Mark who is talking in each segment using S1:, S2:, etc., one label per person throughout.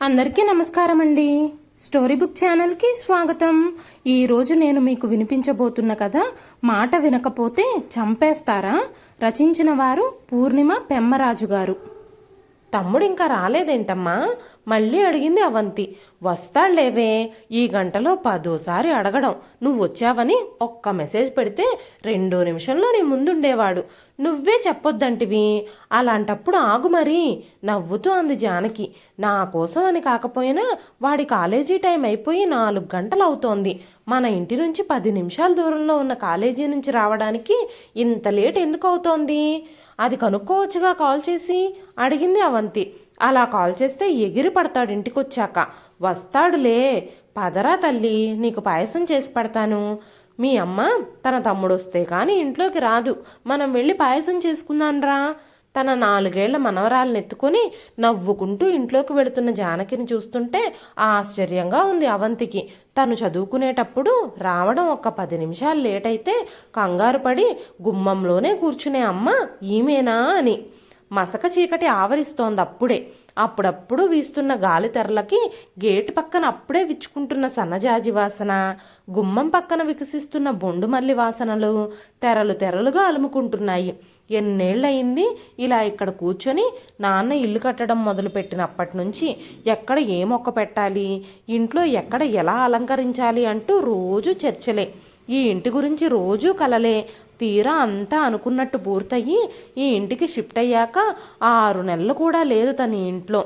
S1: అందరికీ నమస్కారం అండి. స్టోరీ బుక్ ఛానల్కి స్వాగతం. ఈరోజు నేను మీకు వినిపించబోతున్న కథ మాట వినకపోతే చంపేస్తారా. రచించిన వారు పూర్ణిమ పెమ్మరాజు గారు.
S2: తమ్ముడు ఇంకా రాలేదేంటమ్మా? మళ్ళీ అడిగింది అవంతి. వస్తాడులేవే, ఈ గంటలో 10సారి అడగడం. నువ్వు వచ్చావని ఒక్క మెసేజ్ పెడితే 2 నిమిషంలో నీ ముందుండేవాడు. నువ్వే చెప్పొద్దంటివి. అలాంటప్పుడు ఆగు మరి, నవ్వుతూ అంది జానకి. నా కోసం అని కాకపోయినా వాడి కాలేజీ టైం అయిపోయి 4 గంటలు అవుతోంది. మన ఇంటి నుంచి 10 నిమిషాల దూరంలో ఉన్న కాలేజీ నుంచి రావడానికి ఇంత లేట్ ఎందుకు అవుతోంది? అది కనుక్కోవచ్చుగా కాల్ చేసి, అడిగింది అవంతి. అలా కాల్ చేస్తే ఎగిరి పడతాడు ఇంటికొచ్చాక. వస్తాడులే, పదరా తల్లి, నీకు పాయసం చేసి పెడతాను. మీ అమ్మ తన తమ్ముడు వస్తే కానీ ఇంట్లోకి రాదు. మనం వెళ్ళి పాయసం చేసుకుందాన్రా. తన 4 ఏళ్ల మనవరాలను ఎత్తుకొని నవ్వుకుంటూ ఇంట్లోకి వెళుతున్న జానకిని చూస్తుంటే ఆశ్చర్యంగా ఉంది అవంతికి. తను చదువుకునేటప్పుడు రావడం ఒక 10 నిమిషాలు లేట్ అయితే కంగారు పడి గుమ్మంలోనే కూర్చునే అమ్మ ఈమెనా అని. మసక చీకటి ఆవరిస్తోంది అప్పుడే. అప్పుడప్పుడు వీస్తున్న గాలి తెరలకి గేటు పక్కన అప్పుడే విచ్చుకుంటున్న సన్నజాజి వాసన, గుమ్మం పక్కన వికసిస్తున్న బొండుమల్లి వాసనలు తెరలు తెరలుగా అలుముకుంటున్నాయి. ఎన్నేళ్ళయింది ఇలా ఇక్కడ కూర్చొని. నాన్న ఇల్లు కట్టడం మొదలుపెట్టినప్పటి నుంచి ఎక్కడ ఏ మొక్క పెట్టాలి, ఇంట్లో ఎక్కడ ఎలా అలంకరించాలి అంటూ రోజు చర్చలే. ఈ ఇంటి గురించి రోజూ కలలే. తీరా అంతా అనుకున్నట్టు పూర్తయి ఈ ఇంటికి షిఫ్ట్ అయ్యాక 6 నెలలు కూడా లేదు తన ఇంట్లో.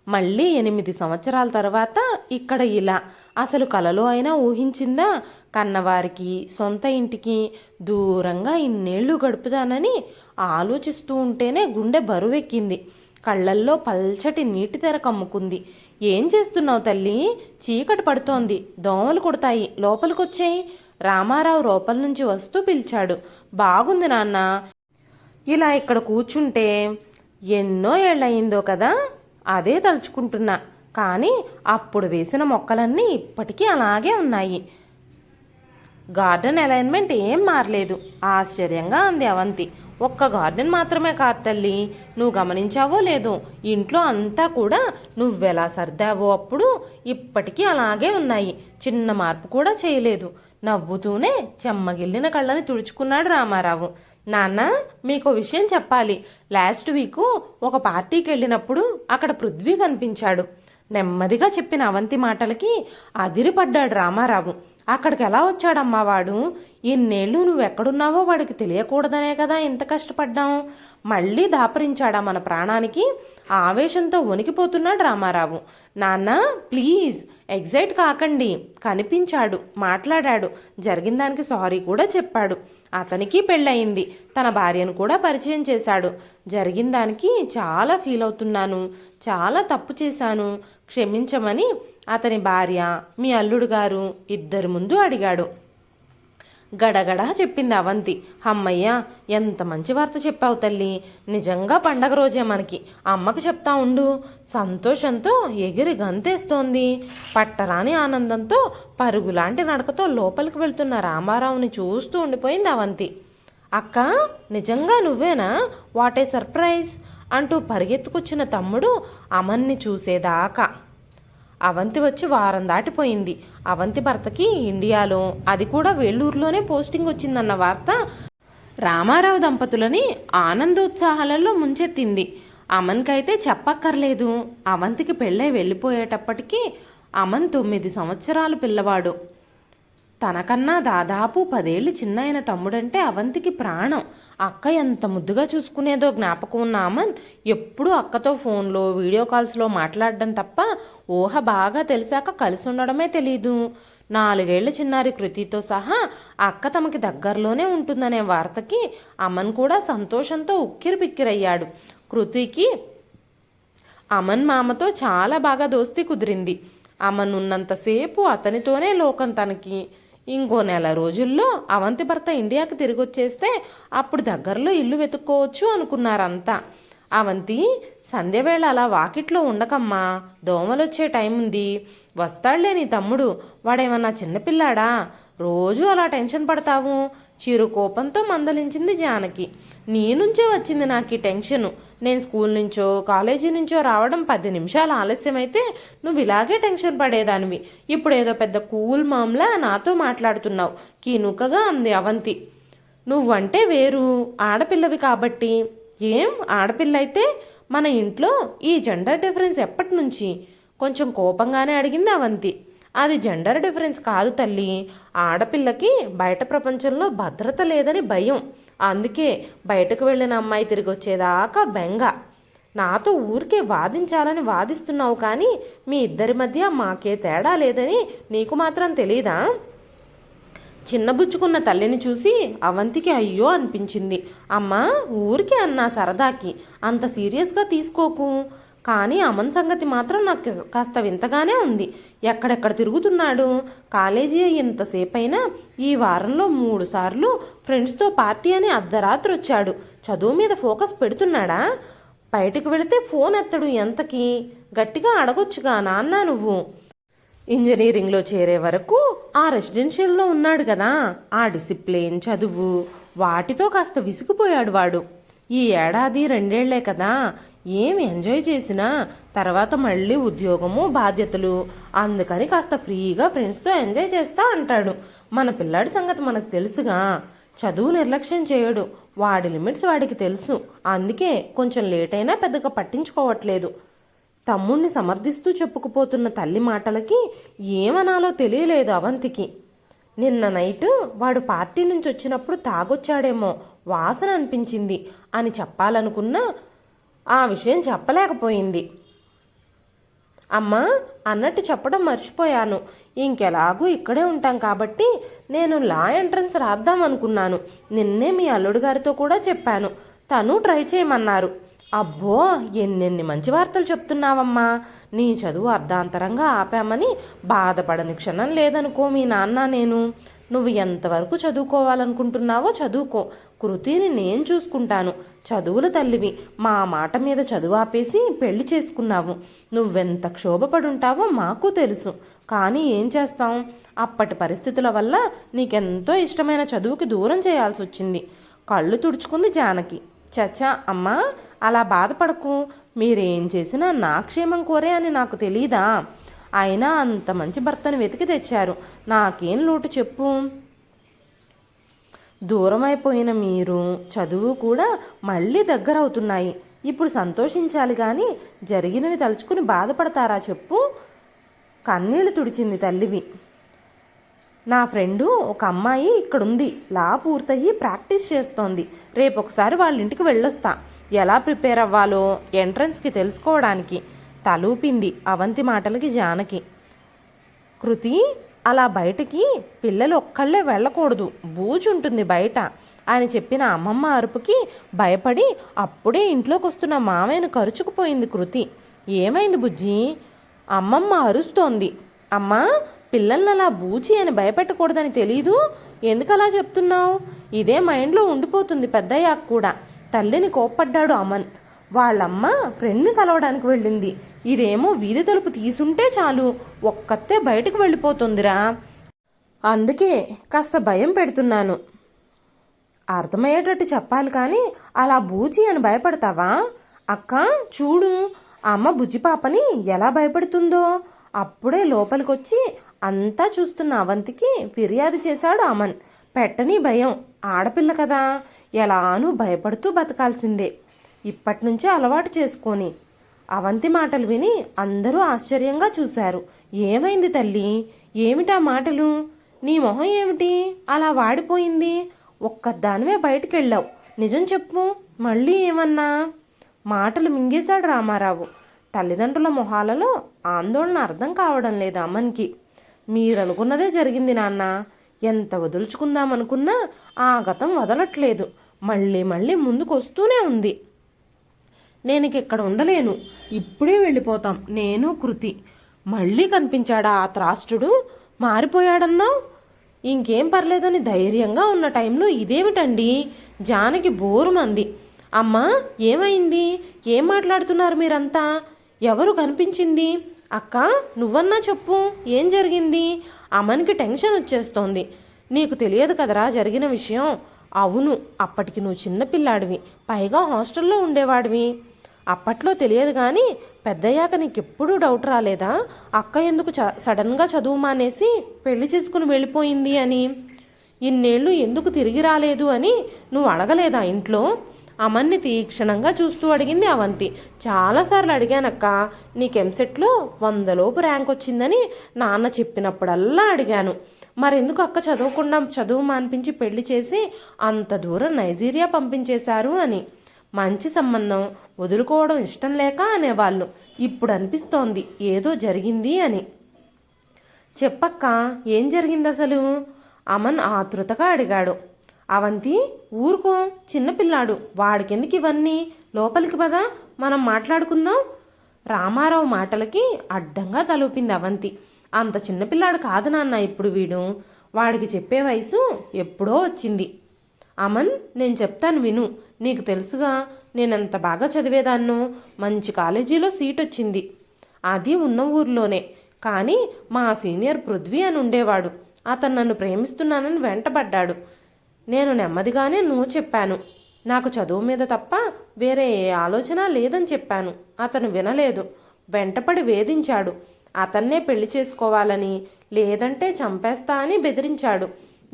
S2: మళ్ళీ 8 సంవత్సరాల తర్వాత ఇక్కడ ఇలా. అసలు కలలో అయినా ఊహించిందా కన్నవారికి, సొంత ఇంటికి దూరంగా ఇన్నేళ్లు గడుపుతానని? ఆలోచిస్తూ ఉంటేనే గుండె బరువెక్కింది. కళ్ళల్లో పల్చటి నీటి తెర కమ్ముకుంది. ఏం చేస్తున్నావు తల్లి? చీకటి పడుతోంది, దోమలు కొడతాయి, లోపలికొచ్చేయి. రామారావు లోపల నుంచి వస్తూ పిలిచాడు. బాగుంది నాన్న, ఇలా ఇక్కడ కూర్చుంటే. ఎన్నో ఏళ్ళయిందో కదా, అదే తలుచుకుంటున్నా. కానీ అప్పుడు వేసిన మొక్కలన్నీ ఇప్పటికీ అలాగే ఉన్నాయి. గార్డెన్ అలైన్మెంట్ ఏం మారలేదు. ఆశ్చర్యంగా అంది అవంతి. ఒక్క గార్డెన్ మాత్రమే కాదు తల్లి, నువ్వు గమనించావో లేదో, ఇంట్లో అంతా కూడా నువ్వెలా సర్దావో అప్పుడు ఇప్పటికీ అలాగే ఉన్నాయి. చిన్న మార్పు కూడా చేయలేదు. నవ్వుతూనే చెమ్మగిల్లిన కళ్ళని తుడుచుకున్నాడు రామారావు. నాన్న, మీకు విషయం చెప్పాలి. లాస్ట్ వీకు ఒక పార్టీకి వెళ్ళినప్పుడు అక్కడ పృథ్వీ కనిపించాడు. నెమ్మదిగా చెప్పిన అవంతి మాటలకి అదిరిపడ్డాడు రామారావు. అక్కడికి ఎలా వచ్చాడమ్మా వాడు? ఇన్నేళ్ళు నువ్వెక్కడున్నావో వాడికి తెలియకూడదనే కదా ఇంత కష్టపడ్డాం. మళ్ళీ దాపరించాడా మన ప్రాణానికి? ఆవేశంతో వణికిపోతున్నాడు రామారావు. నాన్న ప్లీజ్ ఎగ్జైట్ కాకండి. కనిపించాడు, మాట్లాడాడు, జరిగిన దానికి సారీ కూడా చెప్పాడు. అతనికి పెళ్ళయింది, తన భార్యను కూడా పరిచయం చేశాడు. జరిగిన దానికి చాలా ఫీల్ అవుతున్నాను, చాలా తప్పు చేశాను, క్షమించమని అతని భార్య, మీ అల్లుడు గారు ఇద్దరి ముందు అడిగాడు. గడగడా చెప్పింది అవంతి. అమ్మయ్య, ఎంత మంచి వార్త చెప్పావు తల్లి. నిజంగా పండగ రోజే మనకి. అమ్మకి చెప్తా ఉండు. సంతోషంతో ఎగిరి గంతేస్తోంది. పట్టరాని ఆనందంతో పరుగులాంటి నడకతో లోపలికి వెళ్తున్న రామారావుని చూస్తూ ఉండిపోయింది అవంతి. అక్క, నిజంగా నువ్వేనా? వాట్ ఏ సర్ప్రైజ్ అంటూ పరిగెత్తుకొచ్చిన తమ్ముడు అమన్ని చూసేదాకా. అవంతి వచ్చి వారం దాటిపోయింది. అవంతి భర్తకి ఇండియాలో, అది కూడా వేలూరులోనే పోస్టింగ్ వచ్చిందన్న వార్త రామారావు దంపతులని ఆనందోత్సాహాలలో ముంచెత్తింది. అమన్కైతే చెప్పక్కర్లేదు. అవంతికి పెళ్ళై వెళ్ళిపోయేటప్పటికీ అమన్ 9 సంవత్సరాల పిల్లవాడు. తనకన్నా దాదాపు 10 ఏళ్ళు చిన్నైన తమ్ముడంటే అవంతికి ప్రాణం. అక్క ఎంత ముద్దుగా చూసుకునేదో జ్ఞాపకం ఉన్న అమన్ ఎప్పుడూ అక్కతో ఫోన్లో, వీడియో కాల్స్లో మాట్లాడడం తప్ప ఊహ బాగా తెలిసాక కలిసి ఉండడమే తెలీదు. 4 ఏళ్ల చిన్నారి కృతితో సహా అక్క తమకి దగ్గరలోనే ఉంటుందనే వార్తకి అమన్ కూడా సంతోషంతో ఉక్కిరిబిక్కిరయ్యాడు. కృతికి అమన్ మామతో చాలా బాగా దోస్తీ కుదిరింది. అమన్ ఉన్నంతసేపు అతనితోనే లోకం తనకి. ఇంకో 1 నెల రోజుల్లో అవంతి భర్త ఇండియాకి తిరిగి వచ్చేస్తే అప్పుడు దగ్గరలో ఇల్లు వెతుక్కోవచ్చు అనుకున్నారంతా. అవంతి, సంధ్యవేళ అలా వాకిట్లో ఉండకమ్మా, దోమలొచ్చే టైం ఉంది. వస్తాడులే నీ తమ్ముడు. వాడేమన్నా చిన్నపిల్లాడా? రోజు అలా టెన్షన్ పడతావు? చిరు కోపంతో మందలించింది జానకి. నీ నుంచే వచ్చింది నాకు ఈ టెన్షను. నేను స్కూల్ నుంచో కాలేజీ నుంచో రావడం 10 నిమిషాలు ఆలస్యమైతే నువ్వు ఇలాగే టెన్షన్ పడేదానివి. ఇప్పుడు ఏదో పెద్ద కూల్ మామ్లా నాతో మాట్లాడుతున్నావు, కీనుకగా అంది అవంతి. నువ్వంటే వేరు, ఆడపిల్లవి కాబట్టి. ఏం ఆడపిల్ల అయితే మన ఇంట్లో ఈ జెండర్ డిఫరెన్స్ ఎప్పటి నుంచి? కొంచెం కోపంగానే అడిగింది అవంతి. అది జెండర్ డిఫరెన్స్ కాదు తల్లి, ఆడపిల్లకి బయట ప్రపంచంలో భద్రత లేదని భయం. అందుకే బయటకు వెళ్ళిన అమ్మాయి తిరిగి వచ్చేదాకా బెంగ. నాతో ఊరికే వాదించాలని వాదిస్తున్నావు కానీ మీ ఇద్దరి మధ్య మాకే తేడా లేదని నీకు మాత్రం తెలీదా? చిన్నబుచ్చుకున్న తల్లిని చూసి అవంతికి అయ్యో అనిపించింది. అమ్మా ఊరికే అన్నా సరదాకి, అంత సీరియస్గా తీసుకోకు. కానీ అమన్ సంగతి మాత్రం నాకు కాస్త వింతగానే ఉంది. ఎక్కడెక్కడ తిరుగుతున్నాడు? కాలేజీ ఇంతసేపైనా ఈ వారంలో 3 సార్లు ఫ్రెండ్స్తో పార్టీ అని అర్ధరాత్రి వచ్చాడు. చదువు మీద ఫోకస్ పెడుతున్నాడా? బయటకు వెళితే ఫోన్ ఎత్తడు. ఎంతకి గట్టిగా అడగొచ్చుగా నాన్న నువ్వు. ఇంజనీరింగ్లో చేరే వరకు ఆ రెసిడెన్షియల్లో ఉన్నాడు కదా, ఆ డిసిప్లిన్ చదువు వాటితో కాస్త విసిగిపోయాడు వాడు. ఈ ఏడాది 2 ఏళ్లే కదా, ఏం ఎంజాయ్ చేసినా తర్వాత మళ్ళీ ఉద్యోగము బాధ్యతలు, అందుకని కాస్త ఫ్రీగా ఫ్రెండ్స్తో ఎంజాయ్ చేస్తా అంటాడు. మన పిల్లాడి సంగతి మనకు తెలుసుగా, చదువు నిర్లక్ష్యం చేయడు. వాడి లిమిట్స్ వాడికి తెలుసు. అందుకే కొంచెం లేట్ అయినా పెద్దగా పట్టించుకోవట్లేదు. తమ్ముణ్ణి సమర్థిస్తూ చెప్పుకుపోతున్న తల్లి మాటలకి ఏమనాలో తెలియలేదు అవంతికి. నిన్న నైట్ వాడు పార్టీ నుంచి వచ్చినప్పుడు తాగొచ్చాడేమో, వాసన అనిపించింది అని చెప్పాలనుకున్నా ఆ విషయం చెప్పలేకపోయింది. అమ్మా అన్నట్టు చెప్పడం మర్చిపోయాను. ఇంకెలాగూ ఇక్కడే ఉంటాం కాబట్టి నేను లా ఎంట్రన్స్ రాద్దాం అనుకున్నాను. నిన్నే మీ అల్లుడు గారితో కూడా చెప్పాను, తను ట్రై చేయమన్నారు. అబ్బో ఎన్నెన్ని మంచి వార్తలు చెప్తున్నావమ్మా. నీ చదువు అర్ధాంతరంగా ఆపామని బాధపడని క్షణం లేదనుకో మీ నాన్న నేను. నువ్వు ఎంతవరకు చదువుకోవాలనుకుంటున్నావో చదువుకో, కృతిని నేను చూసుకుంటాను. చదువుల తల్లివి, మా మాట మీద చదువు ఆపేసి పెళ్లి చేసుకున్నావు. నువ్వెంత క్షోభపడుంటావో మాకు తెలుసు. కానీ ఏం చేస్తాం, అప్పటి పరిస్థితుల వల్ల నీకెంతో ఇష్టమైన చదువుకి దూరం చేయాల్సి వచ్చింది. కళ్ళు తుడుచుకుంది జానకి. చచ్చా అమ్మా అలా బాధపడకు, మీరేం చేసినా నా క్షేమం కోరే అని నాకు తెలీదా? అయినా అంత మంచి భర్తను వెతికి తెచ్చారు, నాకేం లోటు చెప్పు. దూరం అయిపోయిన మీరు చదువు కూడా మళ్ళీ దగ్గర అవుతున్నాయి. ఇప్పుడు సంతోషించాలి కానీ జరిగినవి తలుచుకుని బాధపడతారా చెప్పు? కన్నీళ్లు తుడిచింది తల్లివి. నా ఫ్రెండు ఒక అమ్మాయి ఇక్కడుంది, లా పూర్తయ్యి ప్రాక్టీస్ చేస్తోంది. రేపు ఒకసారి వాళ్ళ ఇంటికి వెళ్ళొస్తా, ఎలా ప్రిపేర్ అవ్వాలో ఎంట్రన్స్కి తెలుసుకోవడానికి. తలూపింది అవంతి మాటలకి జానకి. కృతి అలా బయటికి పిల్లలు ఒక్కళ్ళే వెళ్ళకూడదు, బూచుంటుంది బయట అని చెప్పిన అమ్మమ్మ అరుపుకి భయపడి అప్పుడే ఇంట్లోకి వస్తున్న మామయ్యను కరుచుకుపోయింది కృతి. ఏమైంది బుజ్జి? అమ్మమ్మ అరుస్తోంది. అమ్మా పిల్లల్ని అలా బూచి అని భయపెట్టకూడదని తెలీదు, ఎందుకలా చెప్తున్నావు? ఇదే మైండ్లో ఉండిపోతుంది పెద్దయ్యాక కూడా. తల్లిని కోప్పడ్డాడు అమన్. వాళ్ళమ్మ ఫ్రెండ్ని కలవడానికి వెళ్ళింది, ఇదేమో వీధి తలుపు తీసుంటే చాలు ఒక్కతే బయటకు వెళ్ళిపోతుందిరా. అందుకే కాస్త భయం పెడుతున్నాను. అర్థమయ్యేటట్టు చెప్పాలి కానీ అలా బూచి అని భయపడతావా? అక్క చూడు, అమ్మ బుజ్జిపాపని ఎలా భయపడుతుందో. అప్పుడే లోపలికొచ్చి అంతా చూస్తున్న అవంతికి ఫిర్యాదు చేశాడు అమన్. పెట్టని భయం, ఆడపిల్ల కదా, ఎలానూ భయపడుతూ బతకాల్సిందే. ఇప్పటి నుంచే అలవాటు చేసుకొని. అవంతి మాటలు విని అందరూ ఆశ్చర్యంగా చూశారు. ఏమైంది తల్లి? ఏమిటా మాటలు? నీ మొహం ఏమిటి అలా వాడిపోయింది? ఒక్కదానివే బయటికెళ్ళావు, నిజం చెప్పు. మళ్ళీ ఏమన్నా? మాటలు మింగేశాడు రామారావు. తల్లిదండ్రుల మొహాలలో ఆందోళన అర్థం కావడం లేదు అమ్మన్కి. మీరనుకున్నదే జరిగింది నాన్న. ఎంత వదులుచుకుందామనుకున్నా ఆ గతం వదలట్లేదు, మళ్ళీ మళ్ళీ ముందుకు వస్తూనే ఉంది. నేను ఇక్కడ ఉండలేను, ఇప్పుడే వెళ్ళిపోతాం నేను కృతి. మళ్ళీ కనిపించాడా ఆ త్రాష్టుడు? మారిపోయాడన్నావు. ఇంకేం పర్లేదని ధైర్యంగా ఉన్న టైంలో ఇదేమిటండి? జానకి బోరుమంది. అమ్మా ఏమైంది? ఏం మాట్లాడుతున్నారు మీరంతా? ఎవరు కనిపించింది? అక్క నువ్వన్నా చెప్పు, ఏం జరిగింది? అమ్మనికి టెన్షన్ వచ్చేస్తోంది. నీకు తెలియదు కదరా జరిగిన విషయం. అవును, అప్పటికి నువ్వు చిన్నపిల్లాడివి, పైగా హాస్టల్లో ఉండేవాడివి. అప్పట్లో తెలియదు కానీ పెద్దయ్యాక నీకెప్పుడూ డౌట్ రాలేదా అక్క ఎందుకు సడన్గా చదువు మానేసి పెళ్లి చేసుకుని వెళ్ళిపోయింది అని? ఇన్నేళ్ళు ఎందుకు తిరిగి రాలేదు అని నువ్వు అడగలేదా ఇంట్లో? అమన్ని తీక్షణంగా చూస్తూ అడిగింది అవంతి. చాలాసార్లు అడిగానక్క, నీకు ఎంసెట్లో 100 లోపు ర్యాంక్ వచ్చిందని నాన్న చెప్పినప్పుడల్లా అడిగాను. మరెందుకు అక్క చదవకుండా చదువు మానిపించి పెళ్లి చేసి అంత దూరం నైజీరియా పంపించేశారు అని. మంచి సంబంధం వదులుకోవడం ఇష్టం లేక అనేవాళ్ళు. ఇప్పుడు అనిపిస్తోంది ఏదో జరిగింది అని. చెప్పక్క, ఏం జరిగింది అసలు? అమన్ ఆతృతగా అడిగాడు. అవంతి, ఊరుకో, చిన్నపిల్లాడు, వాడికెందుకు ఇవన్నీ? లోపలికి పదా, మనం మాట్లాడుకుందాం. రామారావు మాటలకి అడ్డంగా తలూపింది అవంతి. అంత చిన్నపిల్లాడు కాదు నాన్న ఇప్పుడు వీడు. వాడికి చెప్పే వయసు ఎప్పుడో వచ్చింది. అమన్, నేను చెప్తాను విను. నీకు తెలుసుగా నేనెంత బాగా చదివేదాన్నో. మంచి కాలేజీలో సీట్ వచ్చింది, అది ఉన్న ఊర్లోనే. కానీ మా సీనియర్ పృథ్వీ అని ఉండేవాడు. అతను నన్ను ప్రేమిస్తున్నానని వెంటబడ్డాడు. నేను నెమ్మదిగానే నువ్వు చెప్పాను. నాకు చదువు మీద తప్ప వేరే ఏ ఆలోచన లేదని చెప్పాను. అతను వినలేదు. వెంటపడి వేధించాడు. అతన్నే పెళ్లి చేసుకోవాలని, లేదంటే చంపేస్తా అని బెదిరించాడు.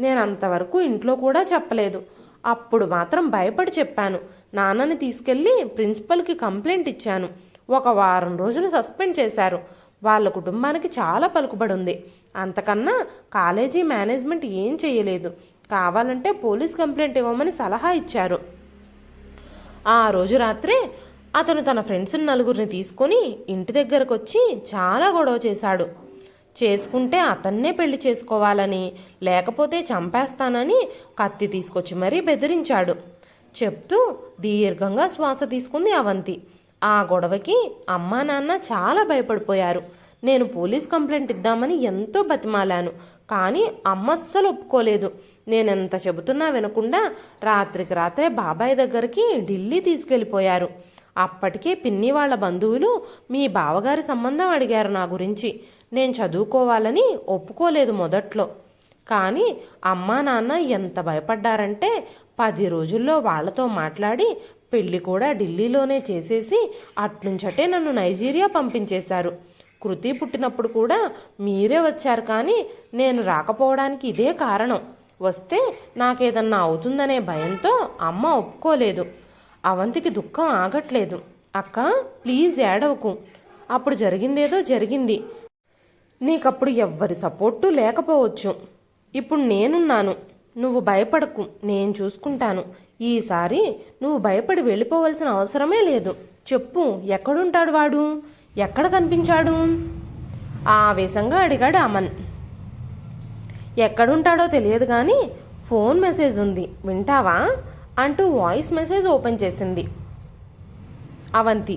S2: నేను అంతవరకు ఇంట్లో కూడా చెప్పలేదు. అప్పుడు మాత్రం భయపడి చెప్పాను. నాన్నని తీసుకెళ్ళి ప్రిన్సిపల్కి కంప్లైంట్ ఇచ్చాను. 1 వారం రోజులు సస్పెండ్ చేశారు. వాళ్ళ కుటుంబానికి చాలా పలుకుబడి ఉంది. అంతకన్నా కాలేజీ మేనేజ్మెంట్ ఏం చేయలేదు. కావాలంటే పోలీస్ కంప్లైంట్ ఇవ్వమని సలహా ఇచ్చారు. ఆ రోజు రాత్రే అతను తన ఫ్రెండ్స్ 4 తీసుకొని ఇంటి దగ్గరకు వచ్చి చాలా గొడవ చేశాడు. చేసుకుంటే అతన్నే పెళ్లి చేసుకోవాలని, లేకపోతే చంపేస్తానని కత్తి తీసుకొచ్చి మరీ బెదిరించాడు. చెప్తూ దీర్ఘంగా శ్వాస తీసుకుంది అవంతి. ఆ గొడవకి అమ్మా నాన్న చాలా భయపడిపోయారు. నేను పోలీస్ కంప్లైంట్ ఇద్దామని ఎంతో బతిమాలాను, కానీ అమ్మ అస్సలు ఒప్పుకోలేదు. నేనెంత చెబుతున్నా వినకుండా రాత్రికి రాత్రే బాబాయ్ దగ్గరికి ఢిల్లీ తీసుకెళ్ళిపోయారు. అప్పటికే పిన్ని వాళ్ళ బంధువులు మీ బావగారి సంబంధం అడిగారు నా గురించి. నేను చదువుకోవాలని ఒప్పుకోలేదు మొదట్లో. కానీ అమ్మా నాన్న ఎంత భయపడ్డారంటే 10 రోజుల్లో వాళ్లతో మాట్లాడి పెళ్లి కూడా ఢిల్లీలోనే చేసేసి అట్నుంచటే నన్ను నైజీరియా పంపించేశారు. కృతి పుట్టినప్పుడు కూడా మీరే వచ్చారు, కానీ నేను రాకపోవడానికి ఇదే కారణం. వస్తే నాకేదన్నా అవుతుందనే భయంతో అమ్మ ఒప్పుకోలేదు. అవంతికి దుఃఖం ఆగట్లేదు. అక్క, ప్లీజ్ ఏడవకు. అప్పుడు జరిగిందేదో జరిగింది. నీకప్పుడు ఎవ్వరి సపోర్టు లేకపోవచ్చు. ఇప్పుడు నేనున్నాను. నువ్వు భయపడకు, నేను చూసుకుంటాను. ఈసారి నువ్వు భయపడి వెళ్ళిపోవలసిన అవసరమే లేదు. చెప్పు, ఎక్కడుంటాడు వాడు? ఎక్కడ కనిపించాడు? ఆవేశంగా అడిగాడు అమన్. ఎక్కడుంటాడో తెలియదు కానీ ఫోన్ మెసేజ్ ఉంది, వింటావా అంటూ వాయిస్ మెసేజ్ ఓపెన్ చేసింది అవంతి.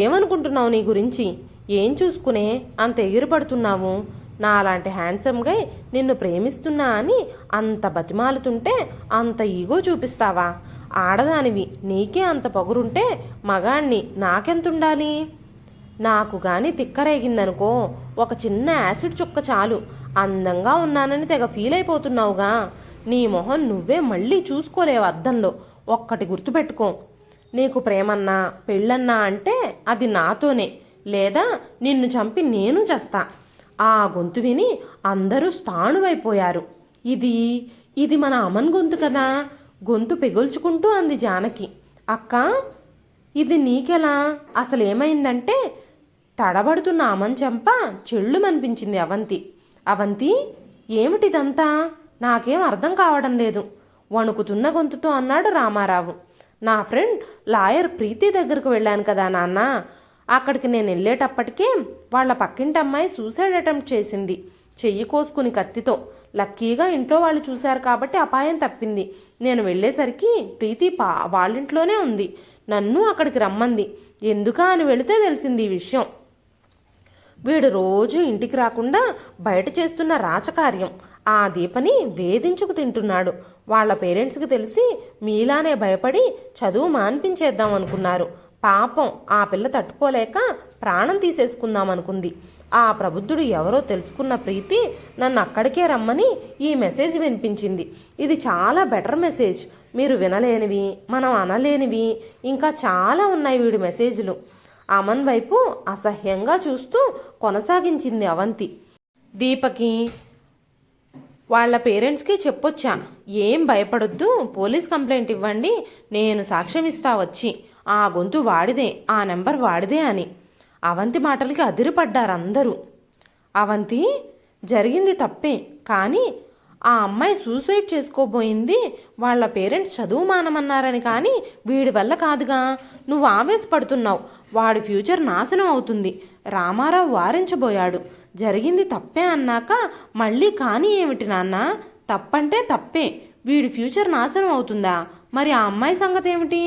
S2: ఏమనుకుంటున్నావు నీ గురించి? ఏం చూసుకునే అంత ఎగిరిపడుతున్నావు? నాలాంటి హ్యాండ్సమ్గా నిన్ను ప్రేమిస్తున్నా అని అంత బతిమాలుతుంటే అంత ఈగో చూపిస్తావా? ఆడదానివి, నీకే అంత పొగరుంటే మగాణ్ణి నాకెంతుండాలి? నాకు గాని తిక్కరేగిందనుకో, ఒక చిన్న యాసిడ్ చుక్క చాలు, అందంగా ఉన్నానని తెగ ఫీల్ అయిపోతున్నావుగా. నీ మొహం నువ్వే మళ్ళీ చూసుకోలేవు అద్దంలో. ఒక్కటి గుర్తుపెట్టుకో, నీకు ప్రేమన్నా పెళ్ళన్నా అంటే అది నాతోనే, లేదా నిన్ను చంపి నేను చస్తా. ఆ గొంతు విని అందరూ స్థాణువైపోయారు. ఇది మన అమన్ గొంతు కదా. గొంతు పెగుల్చుకుంటూ అంది జానకి. అక్క, ఇది నీకెలా? అసలు ఏమైందంటే తడబడుతున్న అమన్ చెంప చెళ్ళుమనిపించింది అవంతి. అవంతి, ఏమిటిదంతా? నాకేం అర్థం కావడం లేదు, వణుకుతున్న గొంతుతో అన్నాడు రామారావు. నా ఫ్రెండ్ లాయర్ ప్రీతి దగ్గరకు వెళ్ళాను కదా నాన్న. అక్కడికి నేను వెళ్ళేటప్పటికే వాళ్ళ పక్కింటి అమ్మాయి సూసైడ్ అటెంప్ట్ చేసింది, చెయ్యి కోసుకుని కత్తితో. లక్కీగా ఇంట్లో వాళ్ళు చూశారు కాబట్టి అపాయం తప్పింది. నేను వెళ్ళేసరికి ప్రీతి వాళ్ళింట్లోనే ఉంది. నన్ను అక్కడికి రమ్మంది. ఎందుకా అని వెళితే తెలిసింది ఈ విషయం. వీడు రోజు ఇంటికి రాకుండా బయట చేస్తున్న రాచకార్యం. ఆ దీపని వేధించుకు తింటున్నాడు. వాళ్ళ పేరెంట్స్కి తెలిసి మీలానే భయపడి చదువు మాన్పించేద్దాం అనుకున్నారు. పాపం ఆ పిల్ల తట్టుకోలేక ప్రాణం తీసేసుకుందామనుకుంది. ఆ ప్రబుద్ధుడు ఎవరో తెలుసుకున్న ప్రీతి నన్ను అక్కడికే రమ్మని ఈ మెసేజ్ వినిపించింది. ఇది చాలా బెటర్ మెసేజ్. మీరు వినలేనివి, మనం అనలేనివి ఇంకా చాలా ఉన్నాయి వీడి మెసేజ్లు. అమన్ వైపు అసహ్యంగా చూస్తూ కొనసాగించింది అవంతి. దీపకి వాళ్ళ పేరెంట్స్కి చెప్పొచ్చా, ఏం భయపడొద్దు, పోలీస్ కంప్లైంట్ ఇవ్వండి, నేను సాక్ష్యం ఇస్తా వచ్చి, ఆ గొంతు వాడిదే, ఆ నెంబర్ వాడిదే అని. అవంతి మాటలకి అదిరిపడ్డారు అందరూ. అవంతి, జరిగింది తప్పే, కానీ ఆ అమ్మాయి సూసైడ్ చేసుకోబోయింది వాళ్ళ పేరెంట్స్ చదువు మానమన్నారని, కానీ వీడి వల్ల కాదుగా. నువ్వు ఆవేశపడుతున్నావు, వాడి ఫ్యూచర్ నాశనం అవుతుంది. రామారావు వారించబోయాడు. జరిగింది తప్పే అన్నాక మళ్ళీ కానీ ఏమిటి నాన్న? తప్పంటే తప్పే, వీడి ఫ్యూచర్ నాశనం అవుతుందా? మరి ఆ అమ్మాయి సంగతి ఏమిటి?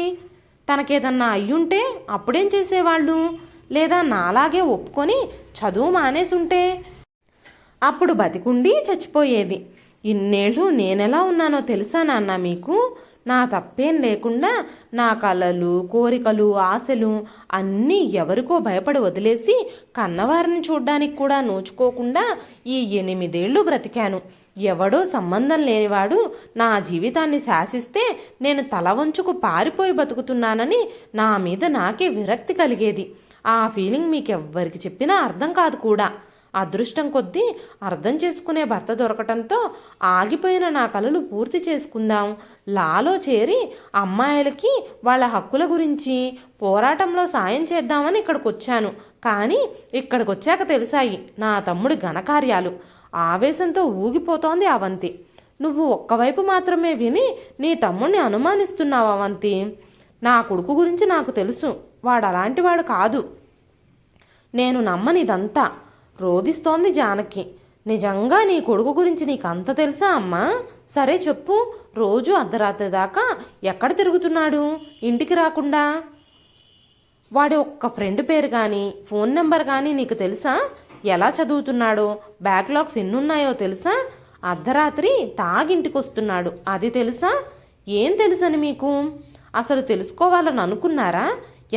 S2: తనకేదన్నా అయ్యుంటే అప్పుడేం చేసేవాళ్ళు? లేదా నాలాగే ఒప్పుకొని చదువు మానేసుంటే అప్పుడు బతికుండి చచ్చిపోయేది. ఇన్నేళ్ళు నేనెలా ఉన్నానో తెలుసా నాన్న మీకు? నా తప్పేం లేకుండా నా కలలు, కోరికలు, ఆశలు అన్నీ ఎవరికో భయపడి వదిలేసి కన్నవారిని చూడ్డానికి కూడా నోచుకోకుండా ఈ 8 ఏళ్ళు బ్రతికాను. ఎవడో సంబంధం లేనివాడు నా జీవితాన్ని శాసిస్తే నేను తల వంచుకు పారిపోయి బతుకుతున్నానని నా మీద నాకే విరక్తి కలిగేది. ఆ ఫీలింగ్ మీకెవ్వరికి చెప్పినా అర్థం కాదు కూడా. అదృష్టం కొద్దీ అర్థం చేసుకునే భర్త దొరకటంతో ఆగిపోయిన నా కలలు పూర్తి చేసుకుందాం, లాలో చేరి అమ్మాయిలకి వాళ్ళ హక్కుల గురించి పోరాటంలో సాయం చేద్దామని ఇక్కడికి వచ్చాను. కానీ ఇక్కడికి వచ్చాక తెలిసాయి నా తమ్ముడి ఘనకార్యాలు. ఆవేశంతో ఊగిపోతోంది అవంతి. నువ్వు ఒక్కవైపు మాత్రమే విని నీ తమ్ముడిని అనుమానిస్తున్నావు అవంతి. నా కొడుకు గురించి నాకు తెలుసు, వాడు అలాంటివాడు కాదు. నేను నమ్మనిదంతా. రోదిస్తోంది జానకి. నిజంగా నీ కొడుకు గురించి నీకంత తెలుసా అమ్మా? సరే చెప్పు, రోజు అర్ధరాత్రి దాకా ఎక్కడ తిరుగుతున్నాడు ఇంటికి రాకుండా? వాడి ఒక్క ఫ్రెండ్ పేరు కానీ ఫోన్ నెంబర్ కానీ నీకు తెలుసా? ఎలా చదువుతున్నాడో, బ్యాక్లాగ్స్ ఎన్నున్నాయో తెలుసా? అర్ధరాత్రి తాగింటికి వస్తున్నాడు, అది తెలుసా? ఏం తెలుసని మీకు? అసలు తెలుసుకోవాలని అనుకున్నారా?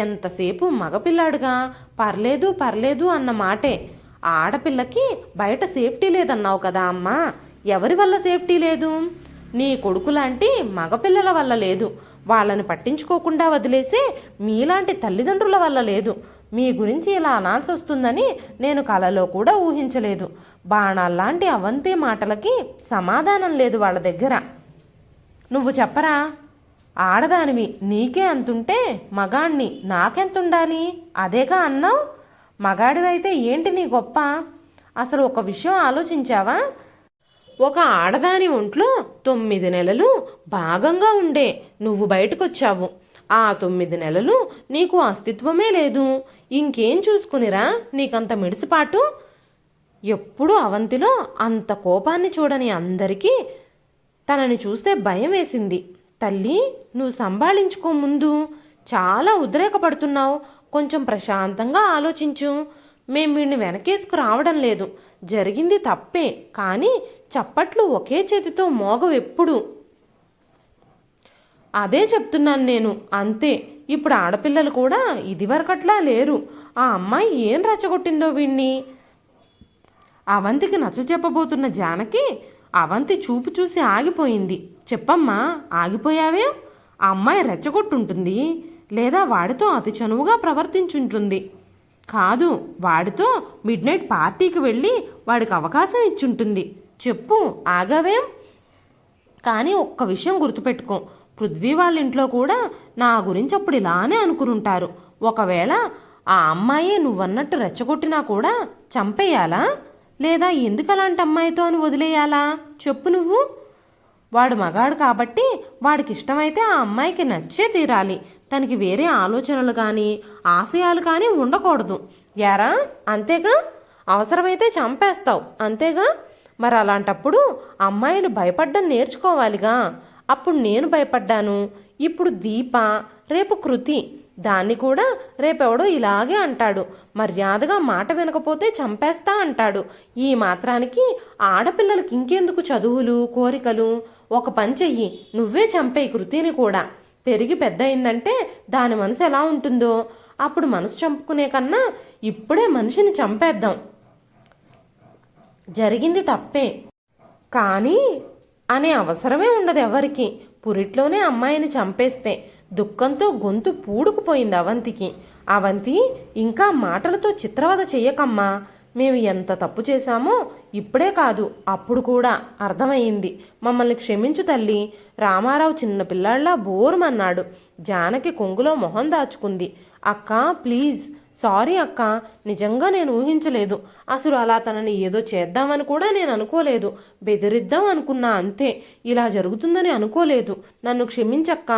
S2: ఎంతసేపు మగపిల్లాడుగా పర్లేదు పర్లేదు అన్న మాటే. ఆడపిల్లకి బయట సేఫ్టీ లేదన్నావు కదా అమ్మా. ఎవరి వల్ల సేఫ్టీ లేదు? నీ కొడుకు లాంటి మగపిల్లల వల్ల లేదు. వాళ్ళని పట్టించుకోకుండా వదిలేసే మీలాంటి తల్లిదండ్రుల వల్ల లేదు. మీ గురించి ఇలా అనాల్సి వస్తుందని నేను కలలో కూడా ఊహించలేదు. బాణాల్లాంటి అవంతి మాటలకి సమాధానం లేదు వాళ్ళ దగ్గర. నువ్వు చెప్పరా? ఆడదానివి, నీకే అంతుంటే మగాణ్ణి నాకెంతుండాలి? అదేగా అన్నావు. మగాడివైతే ఏంటి నీ గొప్ప? అసలు ఒక విషయం ఆలోచించావా? ఒక ఆడదాని ఒంట్లో 9 నెలలు భాగంగా ఉండే నువ్వు బయటకొచ్చావు. ఆ 9 నెలలు నీకు అస్తిత్వమే లేదు. ఇంకేం చూసుకునిరా నీకంత మిడిసిపాటు? ఎప్పుడు అవంతిలో అంత కోపాన్ని చూడని అందరికీ తనని చూస్తే భయం వేసింది. తల్లి, నువ్వు సంభాళించుకో ముందు. చాలా ఉద్రేకపడుతున్నావు. కొంచెం ప్రశాంతంగా ఆలోచించు. మేం వీడిని వెనకేసుకు రావడం లేదు. జరిగింది తప్పే, కానీ చప్పట్లు ఒకే చేతితో మోగవెప్పుడు. అదే చెప్తున్నాను నేను, అంతే. ఇప్పుడు ఆడపిల్లలు కూడా ఇదివరకట్లా లేరు. ఆ అమ్మాయి ఏం రెచ్చగొట్టిందో వీణ్ణి? అవంతికి నచ్చచెప్పబోతున్న జానకి అవంతి చూపు చూసి ఆగిపోయింది. చెప్పమ్మా, ఆగిపోయావే? ఆ అమ్మాయి రెచ్చగొట్టుంటుంది, లేదా వాడితో అతి చనువుగా ప్రవర్తించుంటుంది. కాదు, వాడితో మిడ్నైట్ పార్టీకి వెళ్ళి వాడికి అవకాశం ఇచ్చుంటుంది. చెప్పు, ఆగావేం? కానీ ఒక్క విషయం గుర్తుపెట్టుకో, పృథ్వీ వాళ్ళ ఇంట్లో కూడా నా గురించి అప్పుడు ఇలానే అనుకునుంటారు. ఒకవేళ ఆ అమ్మాయే నువ్వన్నట్టు రెచ్చగొట్టినా కూడా చంపేయాలా, లేదా ఎందుకు అలాంటి అమ్మాయితో అని వదిలేయాలా? చెప్పు నువ్వు. వాడు మగాడు కాబట్టి వాడికి ఇష్టమైతే ఆ అమ్మాయికి నచ్చే తీరాలి. తనకి వేరే ఆలోచనలు కానీ ఆశయాలు కానీ ఉండకూడదు. యారా, అంతేగా? అవసరమైతే చంపేస్తావు, అంతేగా? మరి అలాంటప్పుడు అమ్మాయిలు భయపడ్డం నేర్చుకోవాలిగా. అప్పుడు నేను భయపడ్డాను, ఇప్పుడు దీప, రేపు కృతి. దాన్ని కూడా రేపెవడో ఇలాగే అంటాడు. మర్యాదగా మాట వినకపోతే చంపేస్తా అంటాడు. ఈ మాత్రానికి ఆడపిల్లలకి ఇంకెందుకు చదువులు, కోరికలు? ఒక పని చెయ్యి, నువ్వే చంపేయి కృతిని కూడా. పెరిగి పెద్ద అయిందంటే దాని మనసు ఎలా ఉంటుందో. అప్పుడు మనసు చంపుకునే కన్నా ఇప్పుడే మనిషిని చంపేద్దాం. జరిగింది తప్పే కానీ అనే అవసరమే ఉండదు ఎవరికి. పురిట్లోనే అమ్మాయిని చంపేస్తే దుఃఖంతో గొంతు పూడుకుపోయింది అవంతికి. అవంతి, ఇంకా మాటలతో చిత్రవద చెయ్యకమ్మా. మేము ఎంత తప్పు చేశామో ఇప్పుడే కాదు అప్పుడు కూడా అర్థమయ్యింది. మమ్మల్ని క్షమించు తల్లి. రామారావు చిన్న పిల్లాళ్ళ బోరుమన్నాడు. జానకి కొంగులో మొహం దాచుకుంది. అక్క ప్లీజ్, సారీ అక్క, నిజంగా నేను ఊహించలేదు. అసలు అలా తనని ఏదో చేద్దామని కూడా నేను అనుకోలేదు. బెదిరిద్దాం అనుకున్నా అంతే. ఇలా జరుగుతుందని అనుకోలేదు. నన్ను క్షమించక్క.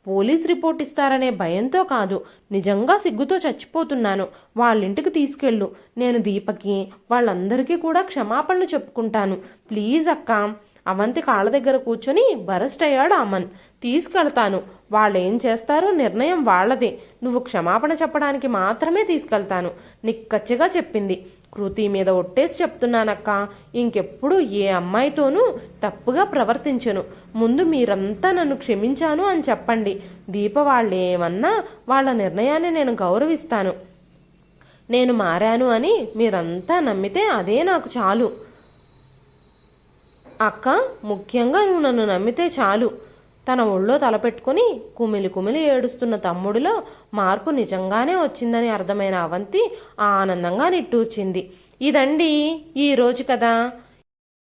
S2: పోలీస్ రిపోర్ట్ ఇస్తారనే భయంతో కాదు, నిజంగా సిగ్గుతో చచ్చిపోతున్నాను. వాళ్ళింటికి తీసుకెళ్ళు. నేను దీపకి వాళ్ళందరికీ కూడా క్షమాపణలు చెప్పుకుంటాను. ప్లీజ్ అక్క. అవంతి కాళ్ళ దగ్గర కూర్చొని బరస్ట్ అయ్యాడు అమన్. తీసుకెళ్తాను. వాళ్ళేం చేస్తారో నిర్ణయం వాళ్ళదే. నువ్వు క్షమాపణ చెప్పడానికి మాత్రమే తీసుకెళ్తాను, నిక్కచ్చిగా చెప్పింది. కృతి మీద ఒట్టేసి చెప్తున్నానక్క, ఇంకెప్పుడు ఏ అమ్మాయితోనూ తప్పుగా ప్రవర్తించను. ముందు మీరంతా నన్ను క్షమించాను అని చెప్పండి. దీప వాళ్ళేమన్నా వాళ్ళ నిర్ణయాన్ని నేను గౌరవిస్తాను. నేను మారాను అని మీరంతా నమ్మితే అదే నాకు చాలు. అక్క, ముఖ్యంగా నువ్వు నన్ను నమ్మితే చాలు. తన ఒళ్ళో తలపెట్టుకుని కుమిలి కుమిలి ఏడుస్తున్న తమ్ముడిలో మార్పు నిజంగానే వచ్చిందని అర్థమైన అవంతి ఆనందంగా నిట్టూర్చింది. ఇదండి ఈరోజు కథ.